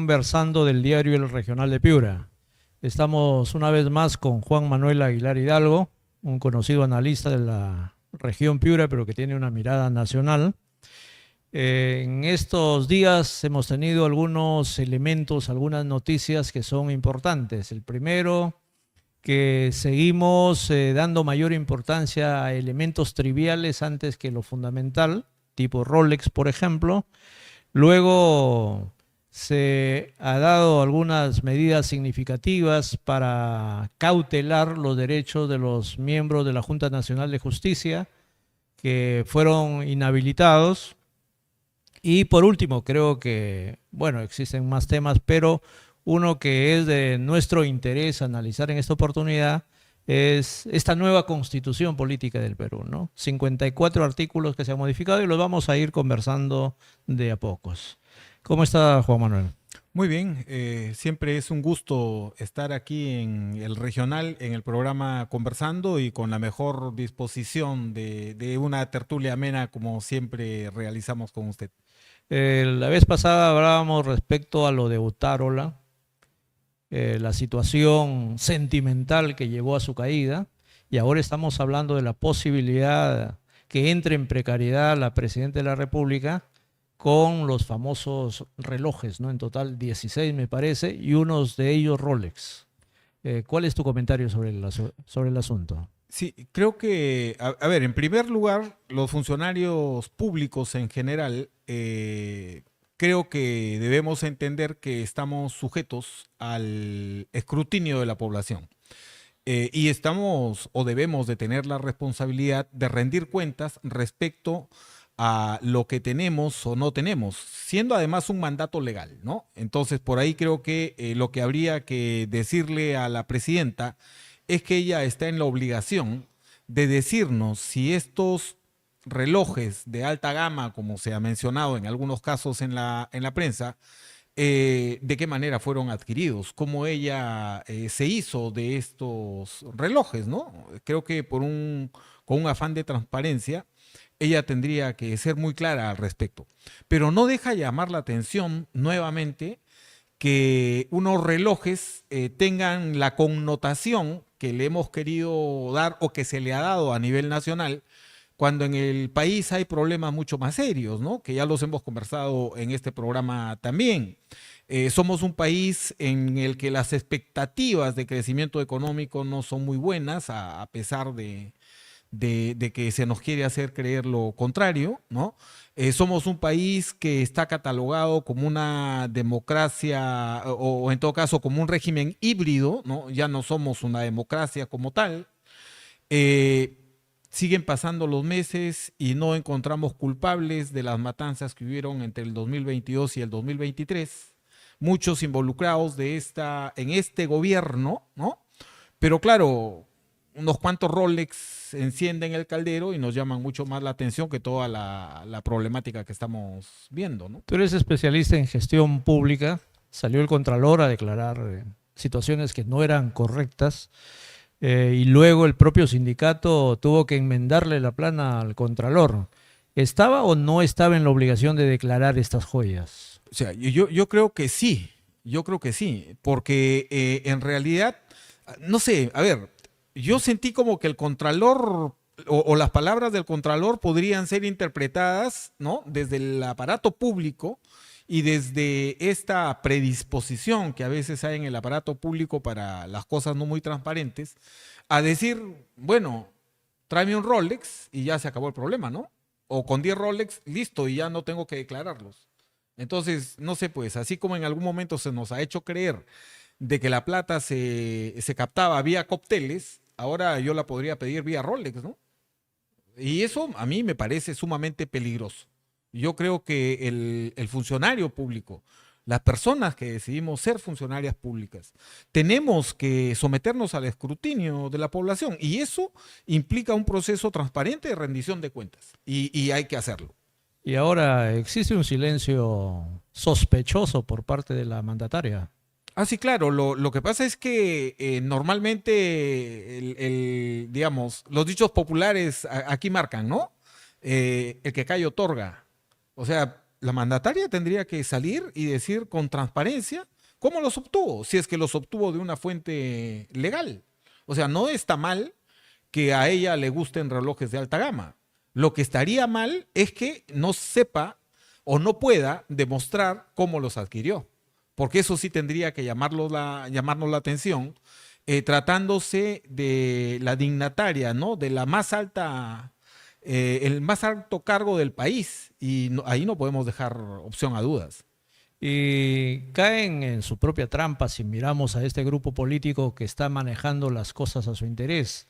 conversando del diario El Regional de Piura. Estamos una vez más con Juan Manuel Aguilar Hidalgo, un conocido analista de la región Piura, pero que tiene una mirada nacional. En estos días hemos tenido algunos elementos, algunas noticias que son importantes. El primero, que seguimos dando mayor importancia a elementos triviales antes que lo fundamental, tipo Rolex, por ejemplo. Luego se ha dado algunas medidas significativas para cautelar los derechos de los miembros de la Junta Nacional de Justicia que fueron inhabilitados. Y por último, creo que, bueno, existen más temas, pero uno que es de nuestro interés analizar en esta oportunidad es esta nueva constitución política del Perú, ¿no? 54 artículos que se han modificado y los vamos a ir conversando de a pocos. ¿Cómo está Juan Manuel? Muy bien, siempre es un gusto estar aquí en el regional, en el programa Conversando y con la mejor disposición de una tertulia amena como siempre realizamos con usted. La vez pasada hablábamos respecto a lo de Otárola, la situación sentimental que llevó a su caída, y ahora estamos hablando de la posibilidad que entre en precariedad la Presidenta de la República con los famosos relojes, ¿no? En total 16 me parece, y unos de ellos Rolex. ¿Cuál es tu comentario sobre el asunto? Sí, creo que, a ver, en primer lugar, los funcionarios públicos en general, creo que debemos entender que estamos sujetos al escrutinio de la población. Y estamos o debemos de tener la responsabilidad de rendir cuentas respecto a lo que tenemos o no tenemos, siendo además un mandato legal, ¿no? Entonces, por ahí creo que lo que habría que decirle a la presidenta es que ella está en la obligación de decirnos si estos relojes de alta gama, como se ha mencionado en algunos casos en la prensa, de qué manera fueron adquiridos, cómo ella se hizo de estos relojes, ¿no? Creo que con un afán de transparencia, ella tendría que ser muy clara al respecto. Pero no deja llamar la atención nuevamente que unos relojes tengan la connotación que le hemos querido dar o que se le ha dado a nivel nacional, cuando en el país hay problemas mucho más serios, ¿no? Que ya los hemos conversado en este programa también. Somos un país en el que las expectativas de crecimiento económico no son muy buenas, a pesar de que se nos quiere hacer creer lo contrario, ¿no? Somos un país que está catalogado como una democracia o en todo caso como un régimen híbrido, ¿no? Ya no somos una democracia como tal. Eh, Siguen pasando los meses y no encontramos culpables de las matanzas que hubieron entre el 2022 y el 2023. Muchos involucrados en este gobierno, ¿no? Pero claro, unos cuantos Rolex encienden el caldero y nos llaman mucho más la atención que toda la problemática que estamos viendo, ¿no? Tú eres especialista en gestión pública, salió el Contralor a declarar situaciones que no eran correctas. Y luego el propio sindicato tuvo que enmendarle la plana al Contralor. ¿Estaba o no estaba en la obligación de declarar estas joyas? O sea, yo creo que sí, porque en realidad, no sé, a ver, yo sentí como que el Contralor o las palabras del Contralor podrían ser interpretadas, ¿no? Desde el aparato público y desde esta predisposición que a veces hay en el aparato público para las cosas no muy transparentes, a decir, bueno, tráeme un Rolex y ya se acabó el problema, ¿no? O con 10 Rolex, listo, y ya no tengo que declararlos. Entonces, no sé, pues, así como en algún momento se nos ha hecho creer de que la plata se captaba vía cócteles, ahora yo la podría pedir vía Rolex, ¿no? Y eso a mí me parece sumamente peligroso. Yo creo que el funcionario público, las personas que decidimos ser funcionarias públicas, tenemos que someternos al escrutinio de la población y eso implica un proceso transparente de rendición de cuentas y hay que hacerlo. Y ahora existe un silencio sospechoso por parte de la mandataria. Ah, sí, claro. Lo que pasa es que normalmente, digamos, los dichos populares aquí marcan, ¿no? El que calla otorga. O sea, la mandataria tendría que salir y decir con transparencia cómo los obtuvo, si es que los obtuvo de una fuente legal. O sea, no está mal que a ella le gusten relojes de alta gama. Lo que estaría mal es que no sepa o no pueda demostrar cómo los adquirió, porque eso sí tendría que llamarnos la atención, tratándose de la dignataria, ¿no? De la más alta, el más alto cargo del país, y ahí no podemos dejar opción a dudas. Y caen en su propia trampa si miramos a este grupo político que está manejando las cosas a su interés,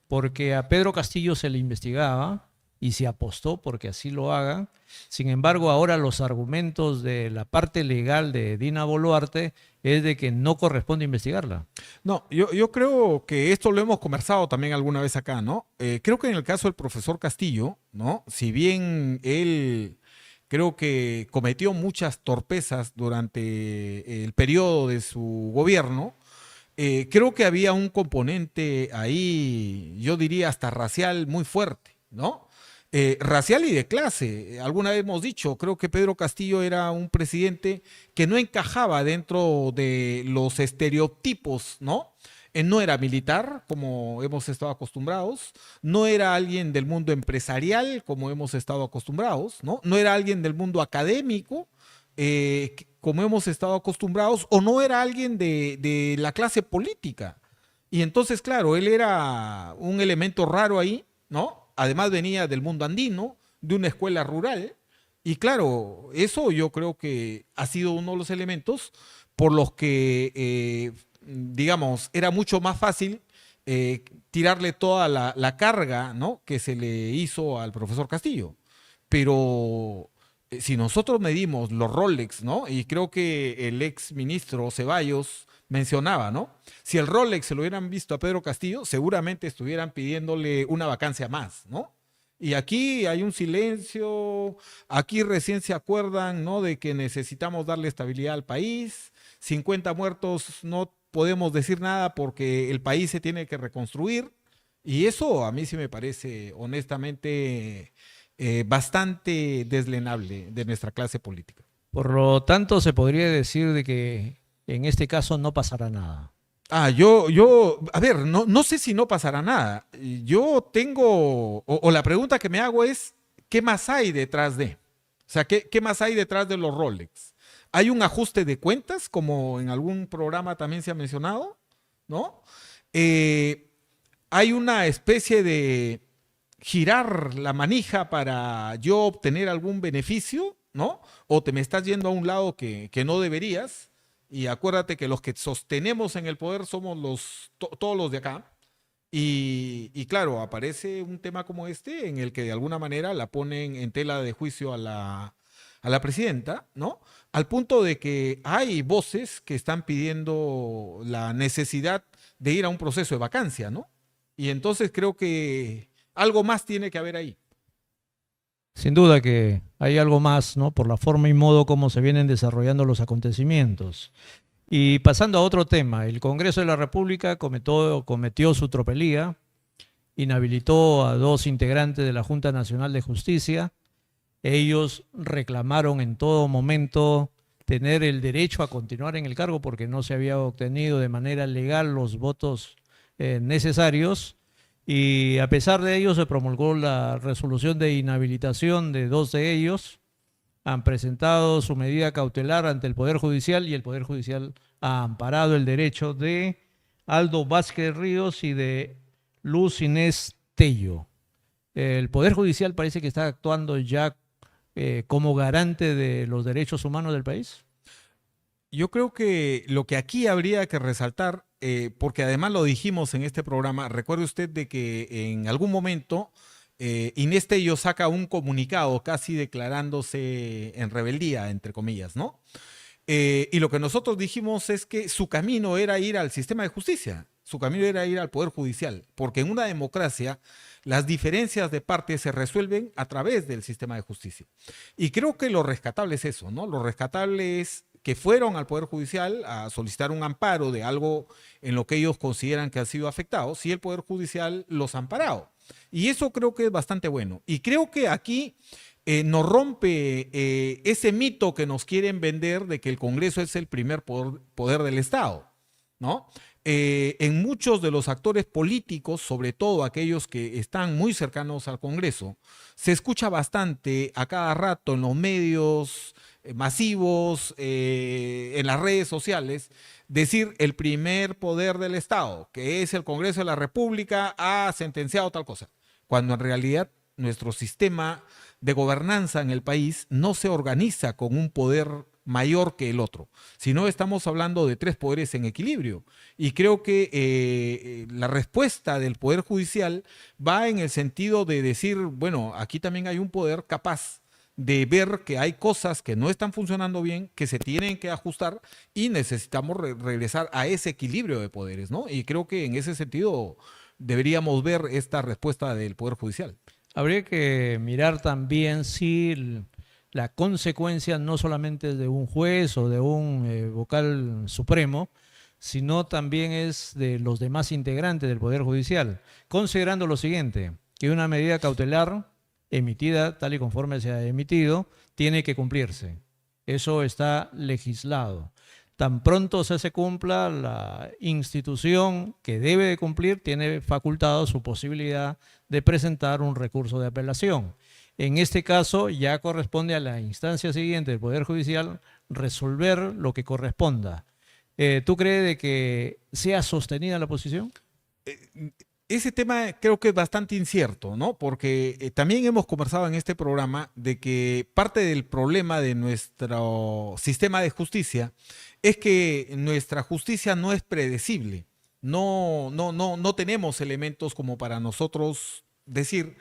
porque a Pedro Castillo se le investigaba y se apostó porque así lo hagan. Sin embargo, ahora los argumentos de la parte legal de Dina Boluarte es de que no corresponde investigarla. No, yo creo que esto lo hemos conversado también alguna vez acá, ¿no? Creo que en el caso del profesor Castillo, ¿no? Si bien él creo que cometió muchas torpezas durante el periodo de su gobierno, creo que había un componente ahí, yo diría hasta racial muy fuerte, ¿no? Racial y de clase. Alguna vez hemos dicho, creo que Pedro Castillo era un presidente que no encajaba dentro de los estereotipos, ¿no? No era militar, como hemos estado acostumbrados, no era alguien del mundo empresarial, como hemos estado acostumbrados, ¿no? No era alguien del mundo académico, como hemos estado acostumbrados, o no era alguien de la clase política. Y entonces, claro, él era un elemento raro ahí, ¿no? Además venía del mundo andino, de una escuela rural, y claro, eso yo creo que ha sido uno de los elementos por los que, digamos, era mucho más fácil tirarle toda la carga, ¿no? Que se le hizo al profesor Castillo. Pero si nosotros medimos los Rolex, ¿no? Y creo que el ex ministro Ceballos mencionaba, ¿no? Si el Rolex se lo hubieran visto a Pedro Castillo, seguramente estuvieran pidiéndole una vacancia más, ¿no? Y aquí hay un silencio, aquí recién se acuerdan, ¿no? De que necesitamos darle estabilidad al país, 50 muertos, no podemos decir nada porque el país se tiene que reconstruir, y eso a mí sí me parece honestamente bastante deslenable de nuestra clase política. Por lo tanto, se podría decir de que en este caso no pasará nada. A ver, no sé si no pasará nada. Yo tengo, o la pregunta que me hago es, ¿qué más hay detrás de? O sea, ¿qué más hay detrás de los Rolex? ¿Hay un ajuste de cuentas, como en algún programa también se ha mencionado? ¿No? Hay una especie de girar la manija para yo obtener algún beneficio, ¿no? O te me estás yendo a un lado que no deberías. Y acuérdate que los que sostenemos en el poder somos todos los de acá. Y claro, aparece un tema como este en el que de alguna manera la ponen en tela de juicio a la presidenta, ¿no? Al punto de que hay voces que están pidiendo la necesidad de ir a un proceso de vacancia, ¿no? Y entonces creo que algo más tiene que haber ahí. Sin duda que hay algo más, ¿no? Por la forma y modo como se vienen desarrollando los acontecimientos. Y pasando a otro tema, el Congreso de la República cometió su tropelía, inhabilitó a 2 integrantes de la Junta Nacional de Justicia. Ellos reclamaron en todo momento tener el derecho a continuar en el cargo porque no se había obtenido de manera legal los votos necesarios. Y a pesar de ello se promulgó la resolución de inhabilitación de 2 de ellos. Han presentado su medida cautelar ante el Poder Judicial y el Poder Judicial ha amparado el derecho de Aldo Vázquez Ríos y de Luz Inés Tello. El Poder Judicial parece que está actuando ya como garante de los derechos humanos del país. Yo creo que lo que aquí habría que resaltar, porque además lo dijimos en este programa, recuerde usted de que en algún momento Inés Tello saca un comunicado casi declarándose en rebeldía, entre comillas, ¿no? Y lo que nosotros dijimos es que su camino era ir al sistema de justicia, su camino era ir al Poder Judicial, porque en una democracia las diferencias de parte se resuelven a través del sistema de justicia. Y creo que lo rescatable es eso, ¿no? Lo rescatable es que fueron al Poder Judicial a solicitar un amparo de algo en lo que ellos consideran que han sido afectados y el Poder Judicial los ha amparado. Y eso creo que es bastante bueno. Y creo que aquí nos rompe ese mito que nos quieren vender de que el Congreso es el primer poder del Estado, ¿no? En muchos de los actores políticos, sobre todo aquellos que están muy cercanos al Congreso, se escucha bastante a cada rato en los medios masivos, en las redes sociales, decir el primer poder del Estado, que es el Congreso de la República, ha sentenciado tal cosa, cuando en realidad nuestro sistema de gobernanza en el país no se organiza con un poder mayor que el otro, sino estamos hablando de tres poderes en equilibrio. Y creo que la respuesta del Poder Judicial va en el sentido de decir, bueno, aquí también hay un poder capaz de ver que hay cosas que no están funcionando bien, que se tienen que ajustar y necesitamos regresar a ese equilibrio de poderes, ¿no? Y creo que en ese sentido deberíamos ver esta respuesta del Poder Judicial. Habría que mirar también si la consecuencia no solamente es de un juez o de un vocal supremo, sino también es de los demás integrantes del Poder Judicial, considerando lo siguiente, que una medida cautelar emitida tal y conforme se ha emitido tiene que cumplirse. Eso está legislado. Tan pronto se cumpla, la institución que debe de cumplir tiene facultado su posibilidad de presentar un recurso de apelación. En este caso ya corresponde a la instancia siguiente del Poder Judicial resolver lo que corresponda. ¿Tú crees de que sea sostenida la posición? Ese tema creo que es bastante incierto, ¿no? Porque también hemos conversado en este programa de que parte del problema de nuestro sistema de justicia es que nuestra justicia no es predecible. No tenemos elementos como para nosotros decir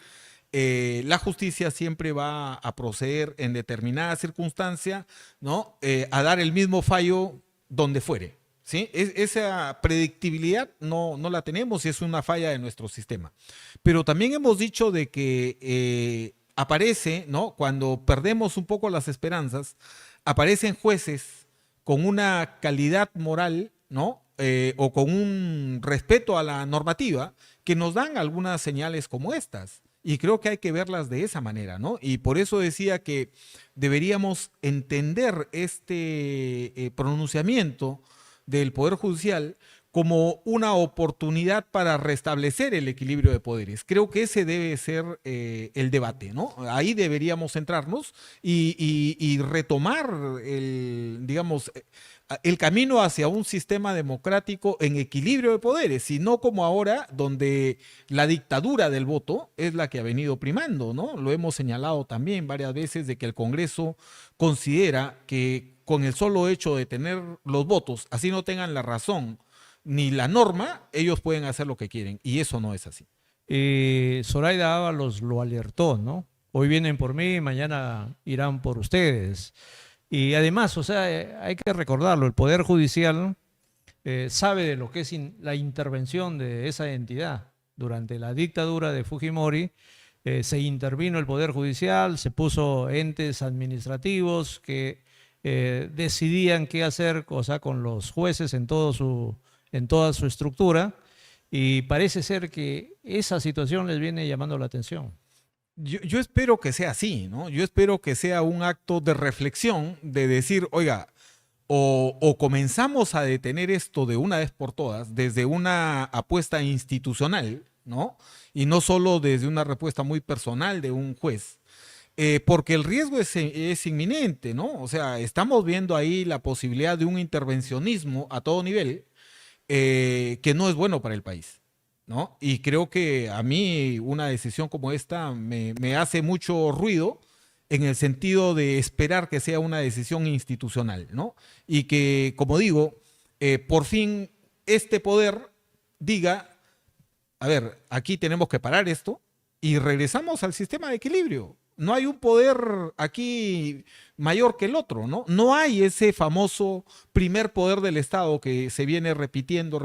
la justicia siempre va a proceder en determinada circunstancia, ¿no? A dar el mismo fallo donde fuere. ¿Sí? Esa predictibilidad no la tenemos y es una falla de nuestro sistema. Pero también hemos dicho de que aparece, ¿no? Cuando perdemos un poco las esperanzas, aparecen jueces con una calidad moral, ¿no? O con un respeto a la normativa que nos dan algunas señales como estas. Y creo que hay que verlas de esa manera, ¿no? Y por eso decía que deberíamos entender este pronunciamiento del Poder Judicial como una oportunidad para restablecer el equilibrio de poderes. Creo que ese debe ser el debate, ¿no? Ahí deberíamos centrarnos y retomar digamos, el camino hacia un sistema democrático en equilibrio de poderes, y no como ahora, donde la dictadura del voto es la que ha venido primando, ¿no? Lo hemos señalado también varias veces de que el Congreso considera que con el solo hecho de tener los votos, así no tengan la razón ni la norma, ellos pueden hacer lo que quieren, y eso no es así. Zoraida Ábalos lo alertó, ¿no? Hoy vienen por mí, mañana irán por ustedes. Y además, o sea, hay que recordarlo, el Poder Judicial sabe de lo que es la intervención de esa entidad. Durante la dictadura de Fujimori se intervino el Poder Judicial, se puso entes administrativos que decidían qué hacer, o sea, con los jueces en toda su estructura, y parece ser que esa situación les viene llamando la atención. Yo espero que sea así, ¿no? Yo espero que sea un acto de reflexión, de decir, oiga, o comenzamos a detener esto de una vez por todas, desde una apuesta institucional, ¿no? Y no solo desde una respuesta muy personal de un juez, porque el riesgo es inminente, ¿no? O sea, estamos viendo ahí la posibilidad de un intervencionismo a todo nivel que no es bueno para el país, ¿no? Y creo que a mí una decisión como esta me hace mucho ruido en el sentido de esperar que sea una decisión institucional, ¿no? Y que, como digo, por fin este poder diga, a ver, aquí tenemos que parar esto y regresamos al sistema de equilibrio. No hay un poder aquí mayor que el otro, ¿no? No hay ese famoso primer poder del Estado que se viene repitiendo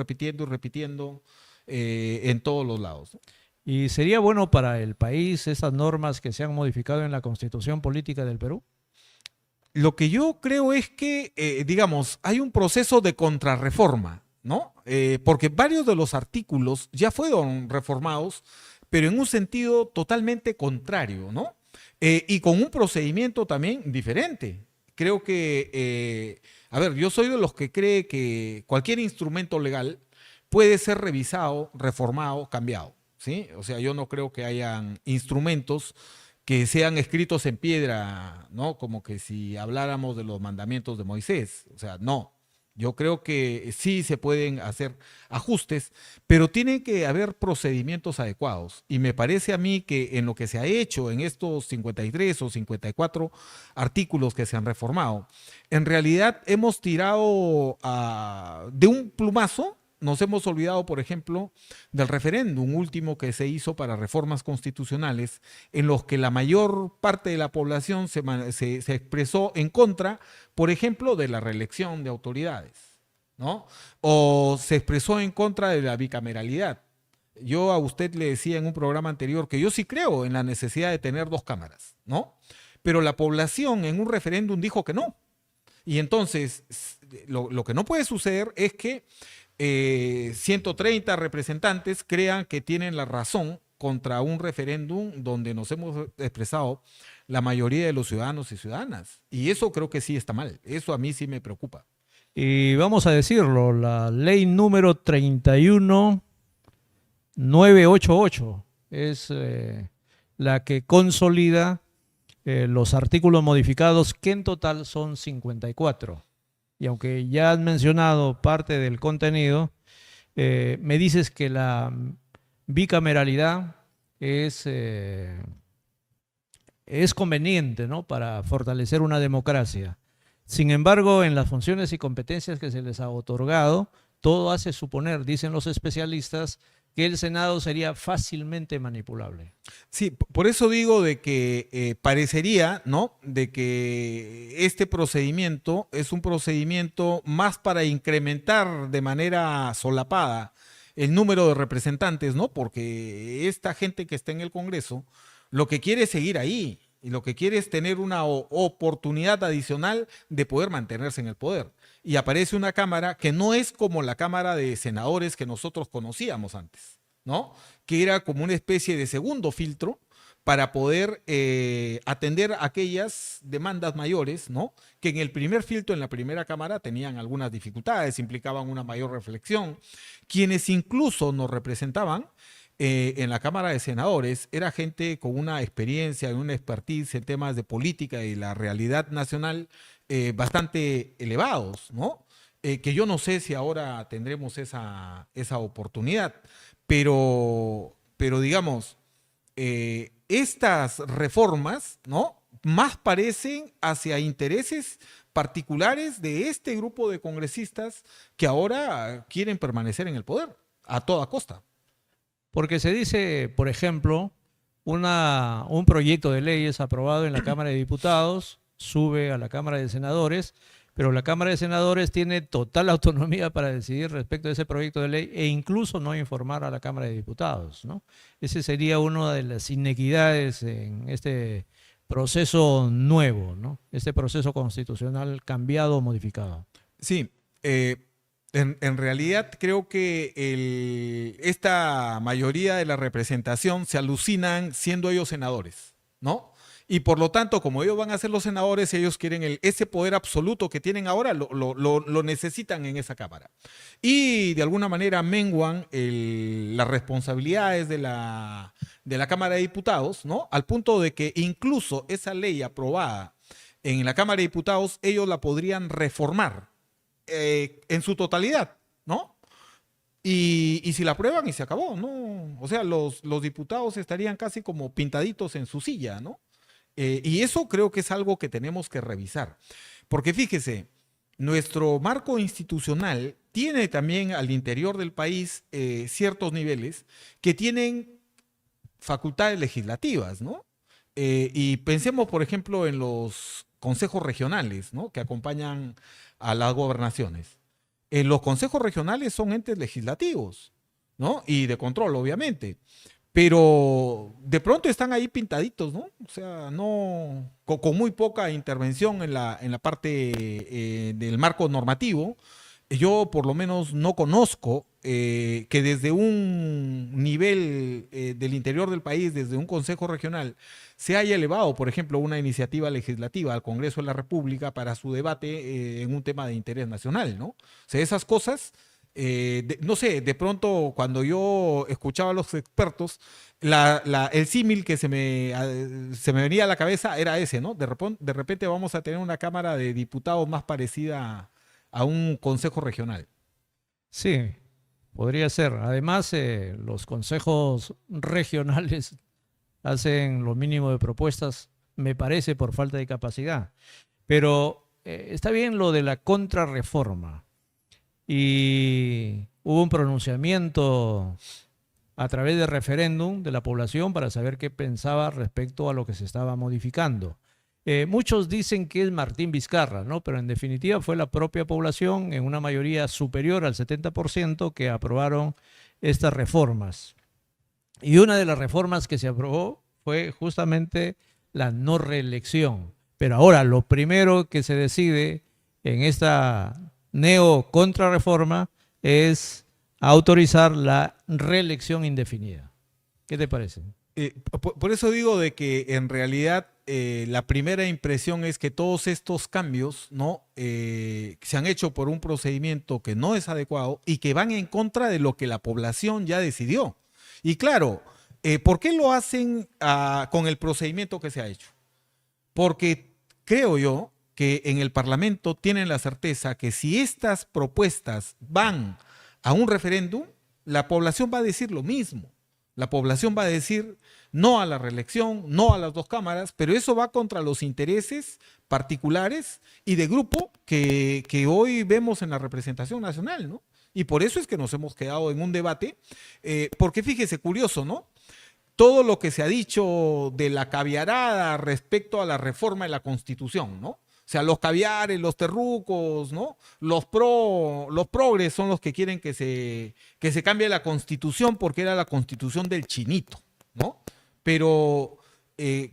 en todos los lados, ¿no? ¿Y sería bueno para el país esas normas que se han modificado en la Constitución Política del Perú? Lo que yo creo es que, digamos, hay un proceso de contrarreforma, ¿no? Porque varios de los artículos ya fueron reformados, pero en un sentido totalmente contrario, ¿no? Y con un procedimiento también diferente. Creo que, a ver, yo soy de los que cree que cualquier instrumento legal puede ser revisado, reformado, cambiado, ¿sí? O sea, yo no creo que hayan instrumentos que sean escritos en piedra, ¿no? Como que si habláramos de los mandamientos de Moisés. O sea, no. Yo creo que sí se pueden hacer ajustes, pero tienen que haber procedimientos adecuados. Y me parece a mí que en lo que se ha hecho en estos 53 o 54 artículos que se han reformado, en realidad hemos tirado de un plumazo. Nos hemos olvidado, por ejemplo, del referéndum último que se hizo para reformas constitucionales, en los que la mayor parte de la población se expresó en contra, por ejemplo, de la reelección de autoridades, ¿no? O se expresó en contra de la bicameralidad. Yo a usted le decía en un programa anterior que yo sí creo en la necesidad de tener dos cámaras, ¿no? Pero la población en un referéndum dijo que no. Y entonces, lo que no puede suceder es que 130 representantes crean que tienen la razón contra un referéndum donde nos hemos expresado la mayoría de los ciudadanos y ciudadanas. Y eso creo que sí está mal. Eso a mí sí me preocupa. Y vamos a decirlo, la ley número 31988 es la que consolida los artículos modificados, que en total son 54. Y aunque ya has mencionado parte del contenido, me dices que la bicameralidad es conveniente, ¿no?, para fortalecer una democracia. Sin embargo, en las funciones y competencias que se les ha otorgado, todo hace suponer, dicen los especialistas, que el Senado sería fácilmente manipulable. Sí, por eso digo de que parecería, ¿no?, de que este procedimiento es un procedimiento más para incrementar de manera solapada el número de representantes, ¿no? Porque esta gente que está en el Congreso lo que quiere es seguir ahí y lo que quiere es tener una oportunidad adicional de poder mantenerse en el poder. Y aparece una Cámara que no es como la Cámara de Senadores que nosotros conocíamos antes, ¿no? Que era como una especie de segundo filtro para poder atender aquellas demandas mayores, ¿no?, que en el primer filtro, en la primera Cámara, tenían algunas dificultades, implicaban una mayor reflexión. Quienes incluso nos representaban en la Cámara de Senadores era gente con una experiencia, una expertise en temas de política y la realidad nacional bastante elevados, ¿no? Que yo no sé si ahora tendremos esa oportunidad, pero digamos, estas reformas, ¿no?, más parecen hacia intereses particulares de este grupo de congresistas que ahora quieren permanecer en el poder a toda costa. Porque se dice, por ejemplo, un proyecto de ley es aprobado en la Cámara de Diputados, sube a la Cámara de Senadores, pero la Cámara de Senadores tiene total autonomía para decidir respecto a ese proyecto de ley e incluso no informar a la Cámara de Diputados, ¿no? Ese sería una de las inequidades en este proceso nuevo, ¿no?, este proceso constitucional cambiado o modificado. Sí, en realidad creo que esta mayoría de la representación se alucinan siendo ellos senadores, ¿no? Y por lo tanto, como ellos van a ser los senadores, ellos quieren ese poder absoluto que tienen ahora, lo necesitan en esa Cámara. Y de alguna manera menguan las responsabilidades de la Cámara de Diputados, ¿no? Al punto de que incluso esa ley aprobada en la Cámara de Diputados, ellos la podrían reformar en su totalidad, ¿no? Y si la aprueban y se acabó, ¿no? O sea, los diputados estarían casi como pintaditos en su silla, ¿no? Y eso creo que es algo que tenemos que revisar. Porque fíjese, nuestro marco institucional tiene también al interior del país ciertos niveles que tienen facultades legislativas, ¿no? Y pensemos, por ejemplo, en los consejos regionales, ¿no?, que acompañan a las gobernaciones. Los consejos regionales son entes legislativos, ¿no?, y de control, obviamente. Pero de pronto están ahí pintaditos, ¿no? O sea, no, con muy poca intervención en la parte del marco normativo, yo por lo menos no conozco que desde un nivel del interior del país, desde un consejo regional, se haya elevado, por ejemplo, una iniciativa legislativa al Congreso de la República para su debate en un tema de interés nacional, ¿no? O sea, esas cosas, no sé, de pronto cuando yo escuchaba a los expertos, el símil que se me venía a la cabeza era ese, ¿no? De repente vamos a tener una Cámara de Diputados más parecida a un consejo regional. Sí, podría ser. Además, los consejos regionales hacen lo mínimo de propuestas, me parece, por falta de capacidad. Pero está bien lo de la contrarreforma. Y hubo un pronunciamiento a través de referéndum de la población para saber qué pensaba respecto a lo que se estaba modificando. Muchos dicen que es Martín Vizcarra, ¿no? Pero en definitiva fue la propia población, en una mayoría superior al 70%, que aprobaron estas reformas. Y una de las reformas que se aprobó fue justamente la no reelección. Pero ahora lo primero que se decide en esta neo-contrarreforma es autorizar la reelección indefinida. ¿Qué te parece? Por eso digo de que en realidad la primera impresión es que todos estos cambios, ¿no? Se han hecho por un procedimiento que no es adecuado y que van en contra de lo que la población ya decidió. Y claro, ¿por qué lo hacen con el procedimiento que se ha hecho? Porque creo yo que en el Parlamento tienen la certeza que si estas propuestas van a un referéndum, la población va a decir lo mismo. La población va a decir no a la reelección, no a las dos cámaras, pero eso va contra los intereses particulares y de grupo que hoy vemos en la representación nacional, ¿no? Y por eso es que nos hemos quedado en un debate, porque fíjese, curioso, ¿no? Todo lo que se ha dicho de la caviarada respecto a la reforma de la Constitución, ¿no? O sea, los caviares, los terrucos, ¿no? Los progres son los que quieren que se cambie la Constitución porque era la Constitución del chinito, ¿no? Pero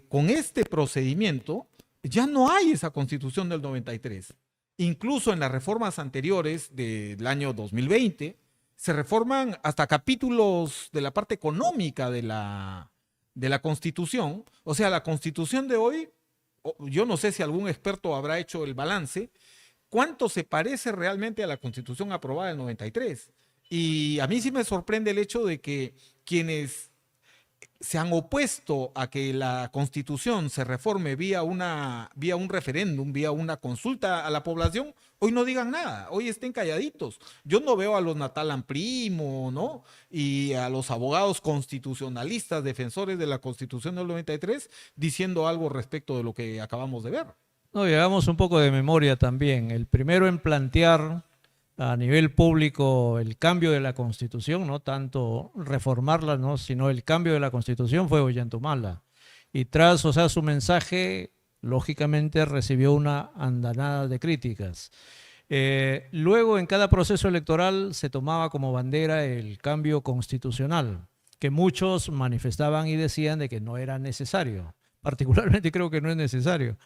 con este procedimiento ya no hay esa Constitución del 93. Incluso en las reformas anteriores del año 2020 se reforman hasta capítulos de la parte económica de la Constitución. O sea, la Constitución de hoy, yo no sé si algún experto habrá hecho el balance, cuánto se parece realmente a la Constitución aprobada en 93. Y a mí sí me sorprende el hecho de que quienes se han opuesto a que la Constitución se reforme vía un referéndum, vía una consulta a la población, hoy no digan nada, hoy estén calladitos. Yo no veo a los Natalan Primo, ¿no? Y a los abogados constitucionalistas, defensores de la Constitución del 93, diciendo algo respecto de lo que acabamos de ver. No, y hagamos un poco de memoria también. El primero en plantear a nivel público el cambio de la Constitución, no tanto reformarla, ¿no? Sino el cambio de la Constitución fue Ollantumala. Y tras, o sea, su mensaje, lógicamente recibió una andanada de críticas. Luego, en cada proceso electoral se tomaba como bandera el cambio constitucional, que muchos manifestaban y decían de que no era necesario. Particularmente creo que no es necesario.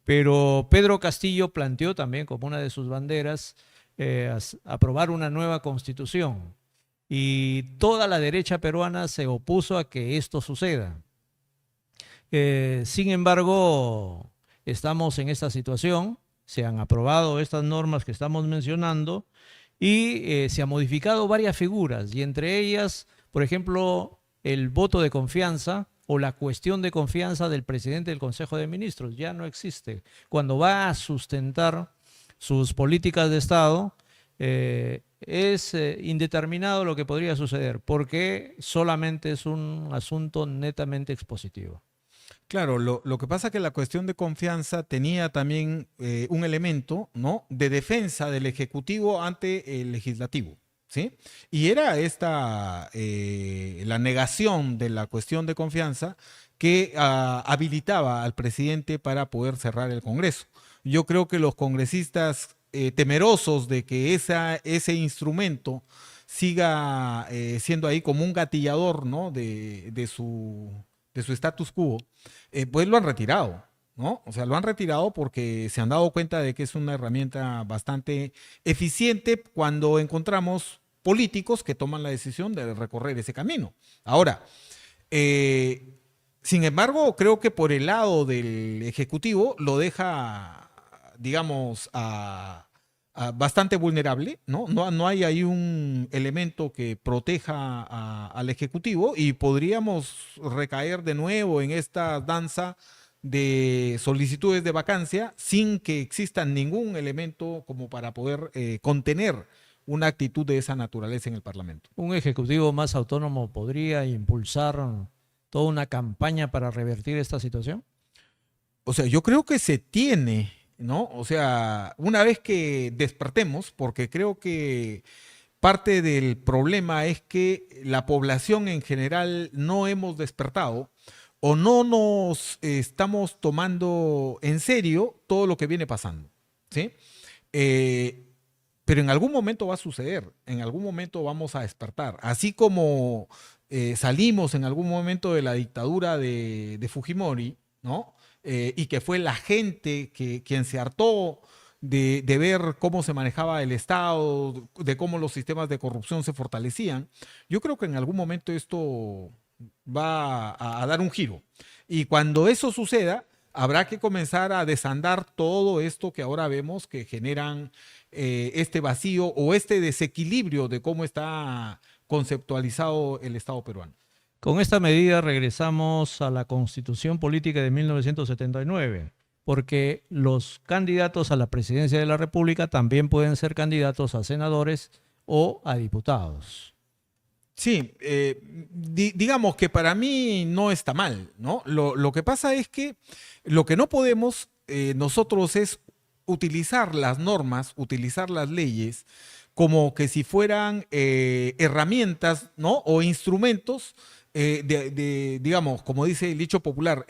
Pero Pedro Castillo planteó también como una de sus banderas aprobar una nueva constitución. Y toda la derecha peruana se opuso a que esto suceda. Sin embargo, estamos en esta situación, se han aprobado estas normas que estamos mencionando y se han modificado varias figuras y entre ellas, por ejemplo, el voto de confianza o la cuestión de confianza del presidente del Consejo de Ministros ya no existe. Cuando va a sustentar sus políticas de Estado, es indeterminado lo que podría suceder, porque solamente es un asunto netamente expositivo. Claro, lo que pasa es que la cuestión de confianza tenía también un elemento, ¿no? De defensa del Ejecutivo ante el Legislativo, ¿sí? Y era esta, la negación de la cuestión de confianza que habilitaba al presidente para poder cerrar el Congreso. Yo creo que los congresistas temerosos de que ese instrumento siga siendo ahí como un gatillador, ¿no? de su status quo, pues lo han retirado. ¿no? O sea, lo han retirado porque se han dado cuenta de que es una herramienta bastante eficiente cuando encontramos políticos que toman la decisión de recorrer ese camino. Ahora, eh, sin embargo, creo que por el lado del Ejecutivo lo deja, digamos, bastante vulnerable, ¿no? No hay ahí un elemento que proteja al Ejecutivo y podríamos recaer de nuevo en esta danza de solicitudes de vacancia sin que exista ningún elemento como para poder contener una actitud de esa naturaleza en el Parlamento. Un ejecutivo más autónomo podría impulsar toda una campaña para revertir esta situación. O sea, yo creo que se tiene, ¿no? O sea, una vez que despertemos, porque creo que parte del problema es que la población en general no hemos despertado o no nos estamos tomando en serio todo lo que viene pasando, ¿sí? Eh, pero en algún momento va a suceder, en algún momento vamos a despertar. Así como salimos en algún momento de la dictadura de Fujimori, ¿no? Y que fue la gente quien se hartó de ver cómo se manejaba el Estado, de cómo los sistemas de corrupción se fortalecían. Yo creo que en algún momento esto va a dar un giro. Y cuando eso suceda, habrá que comenzar a desandar todo esto que ahora vemos que generan este vacío o este desequilibrio de cómo está conceptualizado el Estado peruano. Con esta medida regresamos a la Constitución Política de 1979, porque los candidatos a la presidencia de la República también pueden ser candidatos a senadores o a diputados. Sí, digamos que para mí no está mal, ¿no? Lo que pasa es que lo que no podemos nosotros es utilizar las normas, utilizar las leyes como que si fueran herramientas, ¿no? O instrumentos digamos, como dice el dicho popular,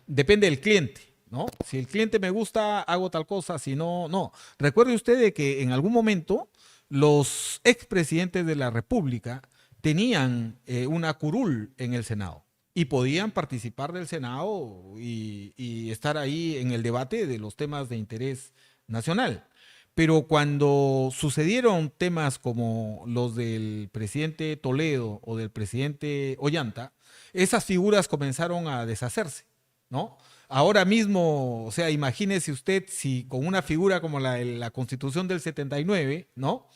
depende del cliente, ¿no? Si el cliente me gusta, hago tal cosa, si no, no. Recuerde usted de que en algún momento los expresidentes de la República tenían una curul en el Senado y podían participar del Senado y estar ahí en el debate de los temas de interés nacional. Pero cuando sucedieron temas como los del presidente Toledo o del presidente Ollanta, esas figuras comenzaron a deshacerse, ¿no? Ahora mismo, o sea, imagínese usted si con una figura como la Constitución del 79, ¿no?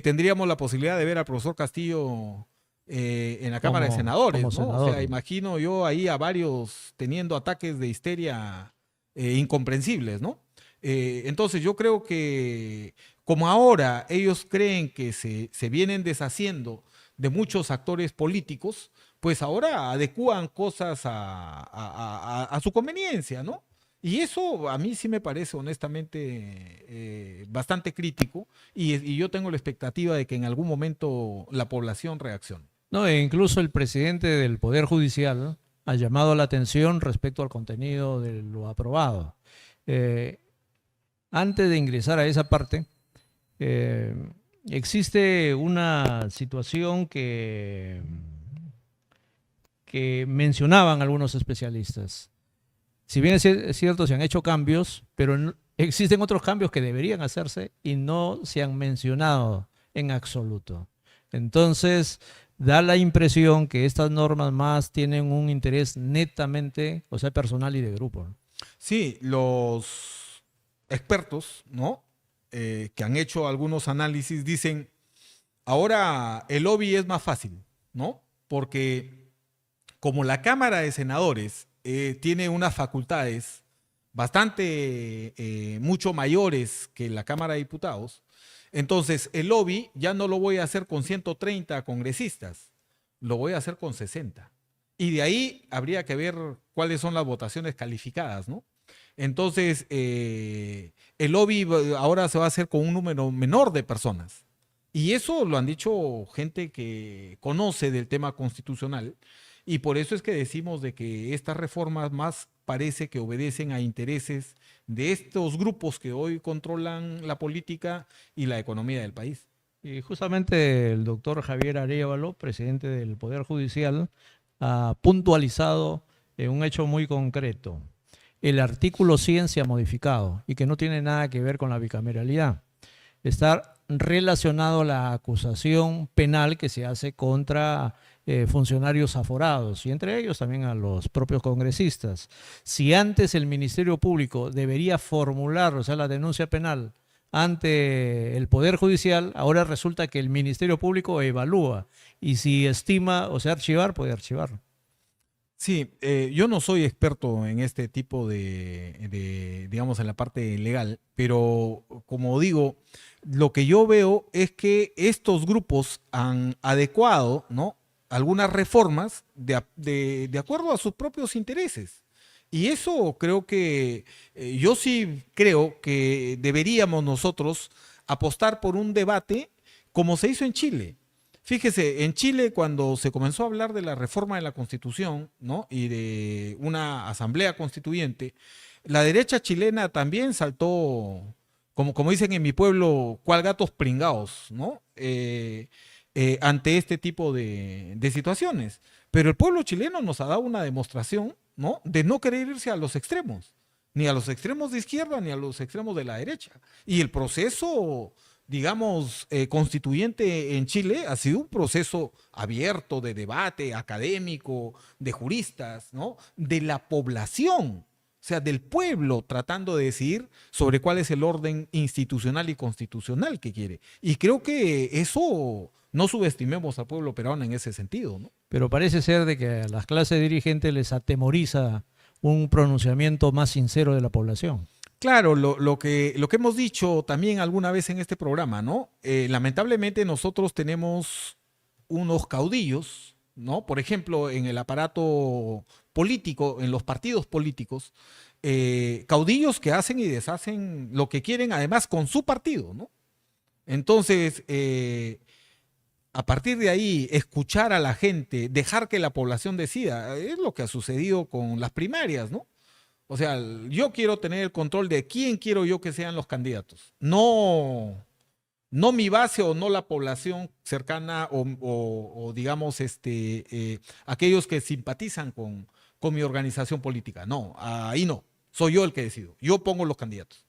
Tendríamos la posibilidad de ver al profesor Castillo en la Cámara de Senadores, ¿no? Senador. O sea, imagino yo ahí a varios teniendo ataques de histeria incomprensibles, ¿no? Entonces yo creo que como ahora ellos creen que se vienen deshaciendo de muchos actores políticos, pues ahora adecúan cosas a su conveniencia, ¿no? Y eso a mí sí me parece honestamente bastante crítico y yo tengo la expectativa de que en algún momento la población reaccione. No, e incluso el presidente del Poder Judicial ha llamado la atención respecto al contenido de lo aprobado. Antes de ingresar a esa parte, eh, existe una situación que mencionaban algunos especialistas. Si bien es cierto, se han hecho cambios, pero existen otros cambios que deberían hacerse y no se han mencionado en absoluto. Entonces, da la impresión que estas normas más tienen un interés netamente, o sea, personal y de grupo, ¿no? Sí, los expertos, ¿no? Que han hecho algunos análisis dicen, ahora el lobby es más fácil, ¿no? Porque como la Cámara de Senadores tiene unas facultades bastante, mucho mayores que la Cámara de Diputados, entonces el lobby ya no lo voy a hacer con 130 congresistas, lo voy a hacer con 60. Y de ahí habría que ver cuáles son las votaciones calificadas, ¿no? Entonces, el lobby ahora se va a hacer con un número menor de personas. Y eso lo han dicho gente que conoce del tema constitucional. Y por eso es que decimos de que estas reformas más parece que obedecen a intereses de estos grupos que hoy controlan la política y la economía del país. Y justamente el doctor Javier Arévalo, presidente del Poder Judicial, ha puntualizado un hecho muy concreto. el artículo 100 se ha modificado y que no tiene nada que ver con la bicameralidad. Está relacionado a la acusación penal que se hace contra funcionarios aforados y entre ellos también a los propios congresistas. Si antes el Ministerio Público debería formular, o sea, la denuncia penal ante el Poder Judicial, ahora resulta que el Ministerio Público evalúa y si estima, o sea, archivar, puede archivar. Sí, yo no soy experto en este tipo digamos, en la parte legal, pero como digo, lo que yo veo es que estos grupos han adecuado, ¿no?, algunas reformas de acuerdo a sus propios intereses. Y eso creo que, yo sí creo que deberíamos nosotros apostar por un debate como se hizo en Chile. Fíjese, en Chile cuando se comenzó a hablar de la reforma de la Constitución, ¿no?, y de una asamblea constituyente, la derecha chilena también saltó, como dicen en mi pueblo, cual gatos pringados, ¿no? Ante este tipo de situaciones. Pero el pueblo chileno nos ha dado una demostración, ¿no?, de no querer irse a los extremos, ni a los extremos de izquierda, ni a los extremos de la derecha. Y el proceso, digamos, constituyente en Chile ha sido un proceso abierto de debate académico, de juristas, ¿no?, de la población, o sea, del pueblo tratando de decidir sobre cuál es el orden institucional y constitucional que quiere. Y creo que eso, no subestimemos al pueblo peruano en ese sentido, ¿no? Pero parece ser de que a las clases dirigentes les atemoriza un pronunciamiento más sincero de la población. Claro, lo que hemos dicho también alguna vez en este programa, ¿no? Lamentablemente nosotros tenemos unos caudillos, ¿no? Por ejemplo, en el aparato político, en los partidos políticos, caudillos que hacen y deshacen lo que quieren, además con su partido, ¿no? Entonces, a partir de ahí, escuchar a la gente, dejar que la población decida, es lo que ha sucedido con las primarias, ¿no? O sea, yo quiero tener el control de quién quiero yo que sean los candidatos. No mi base o no la población cercana o digamos, aquellos que simpatizan con mi organización política. No, ahí no. Soy yo el que decido. Yo pongo los candidatos.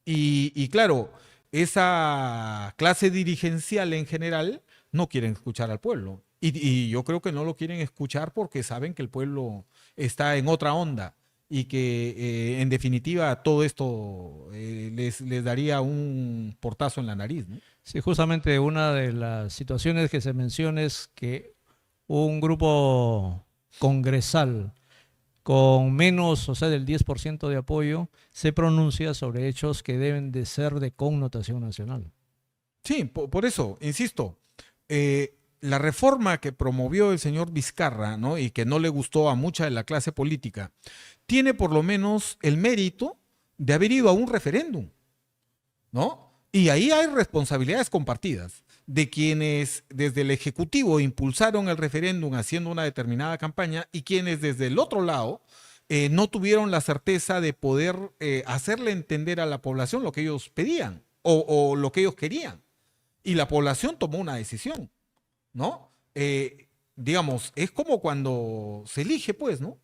Y claro, esa clase dirigencial en general no quieren escuchar al pueblo. Y yo creo que no lo quieren escuchar porque saben que el pueblo está en otra onda y que en definitiva todo esto les daría un portazo en la nariz, ¿no? Sí, justamente una de las situaciones que se menciona es que un grupo congresal con menos, o sea, del 10% de apoyo, se pronuncia sobre hechos que deben de ser de connotación nacional. Sí, por eso, insisto, la reforma que promovió el señor Vizcarra, ¿no?, y que no le gustó a mucha de la clase política, tiene por lo menos el mérito de haber ido a un referéndum, ¿no? Y ahí hay responsabilidades compartidas de quienes desde el Ejecutivo impulsaron el referéndum haciendo una determinada campaña y quienes desde el otro lado no tuvieron la certeza de poder hacerle entender a la población lo que ellos pedían o lo que ellos querían. Y la población tomó una decisión, ¿no? Digamos, es como cuando se elige, pues, ¿no?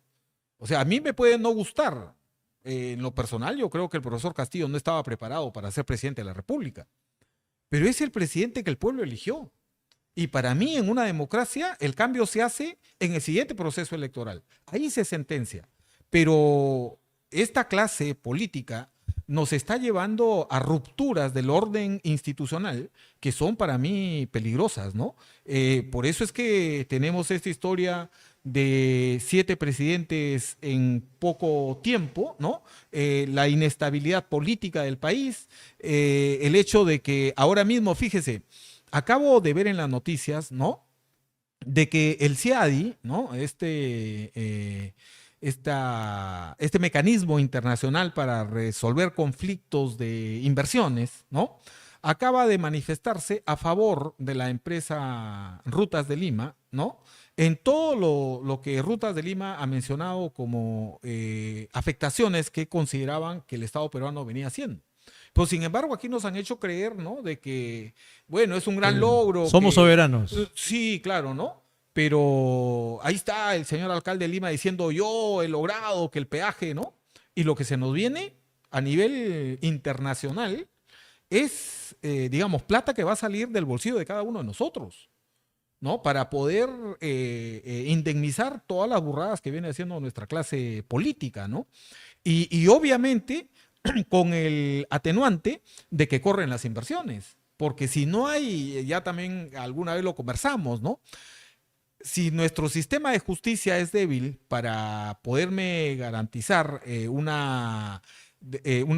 O sea, a mí me puede no gustar. En lo personal, yo creo que el profesor Castillo no estaba preparado para ser presidente de la República. Pero es el presidente que el pueblo eligió. Y para mí, en una democracia, el cambio se hace en el siguiente proceso electoral. Ahí se sentencia. Pero esta clase política nos está llevando a rupturas del orden institucional que son para mí peligrosas, ¿no? Por eso es que tenemos esta historia de 7 presidentes en poco tiempo, ¿no? La inestabilidad política del país, el hecho de que ahora mismo, fíjese, acabo de ver en las noticias, ¿no?, de que el CIADI, ¿no?, este mecanismo internacional para resolver conflictos de inversiones, ¿no?, acaba de manifestarse a favor de la empresa Rutas de Lima, ¿no?, en todo lo que Rutas de Lima ha mencionado como afectaciones que consideraban que el Estado peruano venía haciendo. Pues sin embargo, aquí nos han hecho creer, ¿no?, de que, bueno, es un gran logro. Somos soberanos. Sí, claro, ¿no? Pero ahí está el señor alcalde de Lima diciendo, yo he logrado que el peaje, ¿no? Y lo que se nos viene a nivel internacional es, digamos, plata que va a salir del bolsillo de cada uno de nosotros, ¿no? Para poder indemnizar todas las burradas que viene haciendo nuestra clase política, ¿no? Y obviamente con el atenuante de que corren las inversiones, porque si no hay, ya también alguna vez lo conversamos, ¿no? Si nuestro sistema de justicia es débil para poderme garantizar una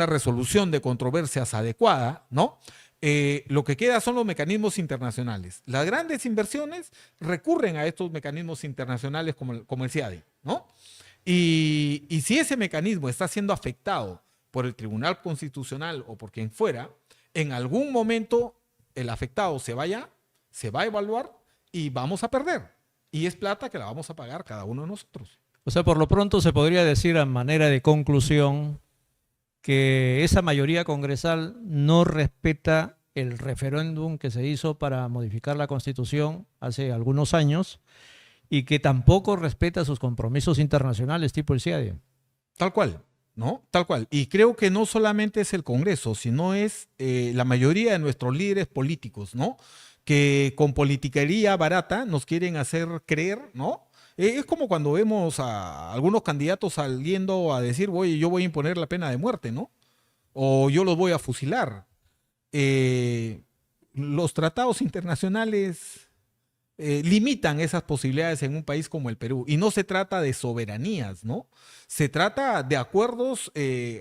resolución de controversias adecuada, ¿no? Lo que queda son los mecanismos internacionales. Las grandes inversiones recurren a estos mecanismos internacionales como el CIADI, ¿no? Y si ese mecanismo está siendo afectado por el Tribunal Constitucional o por quien fuera, en algún momento el afectado se va a evaluar y vamos a perder. Y es plata que la vamos a pagar cada uno de nosotros. O sea, por lo pronto se podría decir a manera de conclusión que esa mayoría congresal no respeta el referéndum que se hizo para modificar la Constitución hace algunos años y que tampoco respeta sus compromisos internacionales tipo el CIADI. Tal cual, ¿no? Tal cual. Y creo que no solamente es el Congreso, sino es la mayoría de nuestros líderes políticos, ¿no? Que con politiquería barata nos quieren hacer creer, ¿no? Es como cuando vemos a algunos candidatos saliendo a decir, oye, yo voy a imponer la pena de muerte, ¿no? O yo los voy a fusilar. Los tratados internacionales limitan esas posibilidades en un país como el Perú. Y no se trata de soberanías, ¿no? Se trata de acuerdos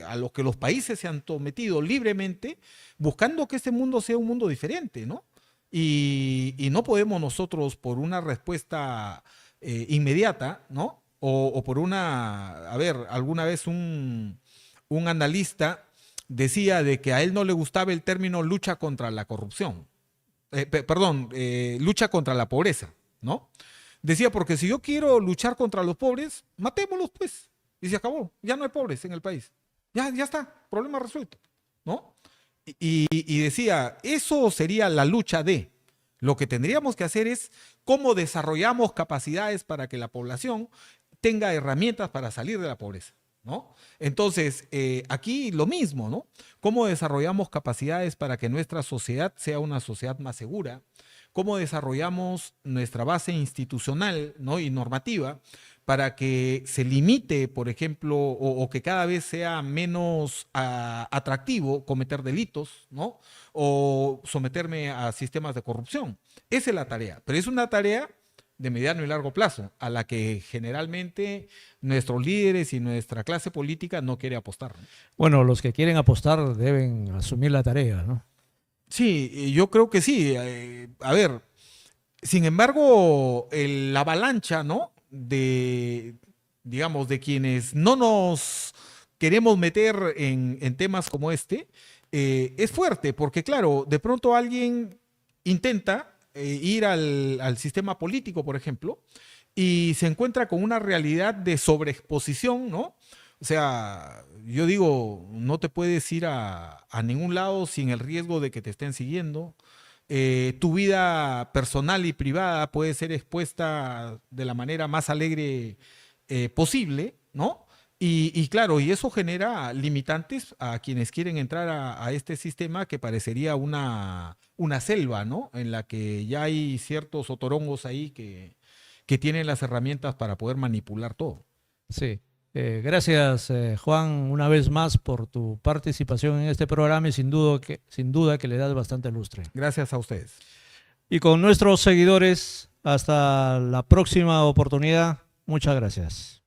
a los que los países se han sometido libremente, buscando que este mundo sea un mundo diferente, ¿no? Y no podemos nosotros, por una respuesta inmediata, ¿no? O por una... A ver, alguna vez un analista decía de que a él no le gustaba el término lucha contra la corrupción. Lucha contra la pobreza, ¿no? Decía, porque si yo quiero luchar contra los pobres, matémoslos, pues. Y se acabó. Ya no hay pobres en el país. Ya está. Problema resuelto, ¿no? Y decía, eso sería la lucha de. Lo que tendríamos que hacer es cómo desarrollamos capacidades para que la población tenga herramientas para salir de la pobreza, ¿no? Entonces, aquí lo mismo, ¿no? ¿Cómo desarrollamos capacidades para que nuestra sociedad sea una sociedad más segura? ¿Cómo desarrollamos nuestra base institucional, ¿no? Y normativa para que se limite, por ejemplo, o que cada vez sea menos atractivo cometer delitos, ¿no? O someterme a sistemas de corrupción? Esa es la tarea, pero es una tarea de mediano y largo plazo, a la que generalmente nuestros líderes y nuestra clase política no quiere apostar. Bueno, los que quieren apostar deben asumir la tarea, ¿no? Sí, yo creo que sí. A ver, sin embargo, la avalancha, ¿no? Digamos, de quienes no nos queremos meter en temas como este, es fuerte, porque claro, de pronto alguien intenta ir al sistema político, por ejemplo, y se encuentra con una realidad de sobreexposición, ¿no? O sea, yo digo, no te puedes ir a ningún lado sin el riesgo de que te estén siguiendo. Tu vida personal y privada puede ser expuesta de la manera más alegre posible, ¿no? Y claro, y eso genera limitantes a quienes quieren entrar a este sistema que parecería una selva, ¿no? En la que ya hay ciertos otorongos ahí que tienen las herramientas para poder manipular todo. Sí. Gracias, Juan, una vez más por tu participación en este programa y sin duda que le das bastante lustre. Gracias a ustedes. Y con nuestros seguidores, hasta la próxima oportunidad. Muchas gracias.